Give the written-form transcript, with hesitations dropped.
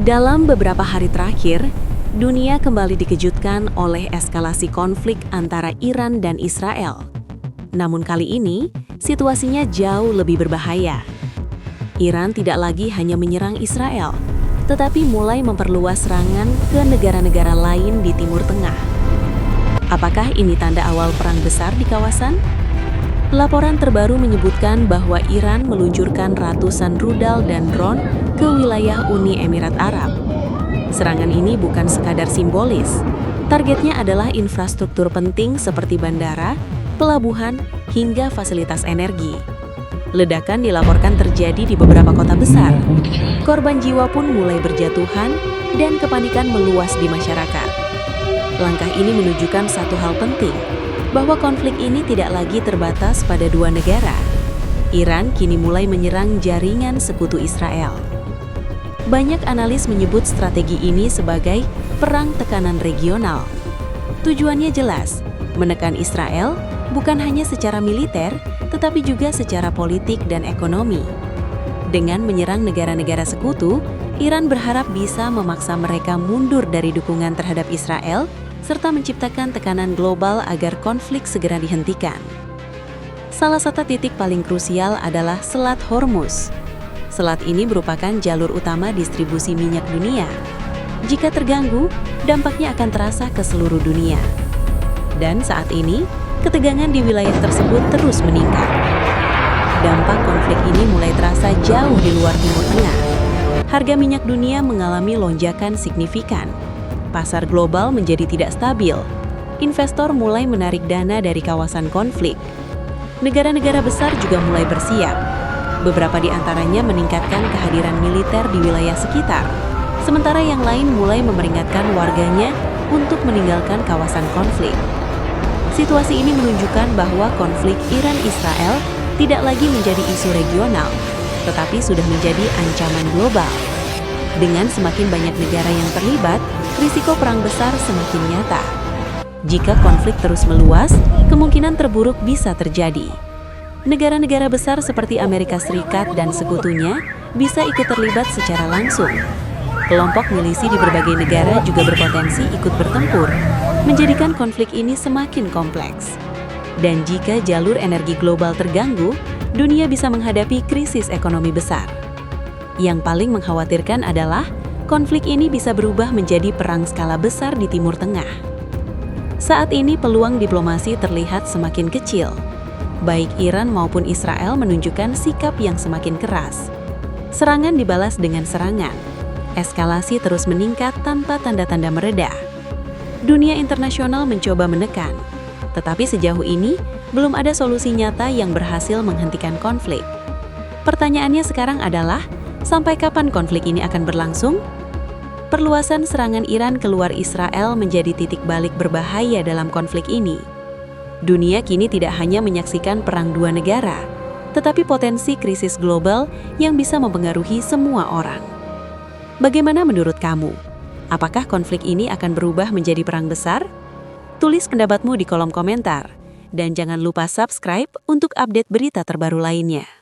Dalam beberapa hari terakhir, dunia kembali dikejutkan oleh eskalasi konflik antara Iran dan Israel. Namun kali ini, situasinya jauh lebih berbahaya. Iran tidak lagi hanya menyerang Israel, tetapi mulai memperluas serangan ke negara-negara lain di Timur Tengah. Apakah ini tanda awal perang besar di kawasan? Laporan terbaru menyebutkan bahwa Iran meluncurkan ratusan rudal dan drone ke wilayah Uni Emirat Arab. Serangan ini bukan sekadar simbolis. Targetnya adalah infrastruktur penting seperti bandara, pelabuhan, hingga fasilitas energi. Ledakan dilaporkan terjadi di beberapa kota besar. Korban jiwa pun mulai berjatuhan dan kepanikan meluas di masyarakat. Langkah ini menunjukkan satu hal penting, bahwa konflik ini tidak lagi terbatas pada dua negara. Iran kini mulai menyerang jaringan sekutu Israel. Banyak analis menyebut strategi ini sebagai perang tekanan regional. Tujuannya jelas, menekan Israel bukan hanya secara militer, tetapi juga secara politik dan ekonomi. Dengan menyerang negara-negara sekutu, Iran berharap bisa memaksa mereka mundur dari dukungan terhadap Israel, serta menciptakan tekanan global agar konflik segera dihentikan. Salah satu titik paling krusial adalah Selat Hormuz. Selat ini merupakan jalur utama distribusi minyak dunia. Jika terganggu, dampaknya akan terasa ke seluruh dunia. Dan saat ini, ketegangan di wilayah tersebut terus meningkat. Dampak konflik ini mulai terasa jauh di luar Timur Tengah. Harga minyak dunia mengalami lonjakan signifikan. Pasar global menjadi tidak stabil. Investor mulai menarik dana dari kawasan konflik. Negara-negara besar juga mulai bersiap. Beberapa di antaranya meningkatkan kehadiran militer di wilayah sekitar, sementara yang lain mulai memperingatkan warganya untuk meninggalkan kawasan konflik. Situasi ini menunjukkan bahwa konflik Iran-Israel tidak lagi menjadi isu regional, tetapi sudah menjadi ancaman global. Dengan semakin banyak negara yang terlibat, risiko perang besar semakin nyata. Jika konflik terus meluas, kemungkinan terburuk bisa terjadi. Negara-negara besar seperti Amerika Serikat dan sekutunya bisa ikut terlibat secara langsung. Kelompok milisi di berbagai negara juga berpotensi ikut bertempur, menjadikan konflik ini semakin kompleks. Dan jika jalur energi global terganggu, dunia bisa menghadapi krisis ekonomi besar. Yang paling mengkhawatirkan adalah konflik ini bisa berubah menjadi perang skala besar di Timur Tengah. Saat ini peluang diplomasi terlihat semakin kecil. Baik Iran maupun Israel menunjukkan sikap yang semakin keras. Serangan dibalas dengan serangan. Eskalasi terus meningkat tanpa tanda-tanda mereda. Dunia internasional mencoba menekan, tetapi sejauh ini belum ada solusi nyata yang berhasil menghentikan konflik. Pertanyaannya sekarang adalah, sampai kapan konflik ini akan berlangsung? Perluasan serangan Iran keluar Israel menjadi titik balik berbahaya dalam konflik ini. Dunia kini tidak hanya menyaksikan perang dua negara, tetapi potensi krisis global yang bisa mempengaruhi semua orang. Bagaimana menurut kamu? Apakah konflik ini akan berubah menjadi perang besar? Tulis pendapatmu di kolom komentar. Dan jangan lupa subscribe untuk update berita terbaru lainnya.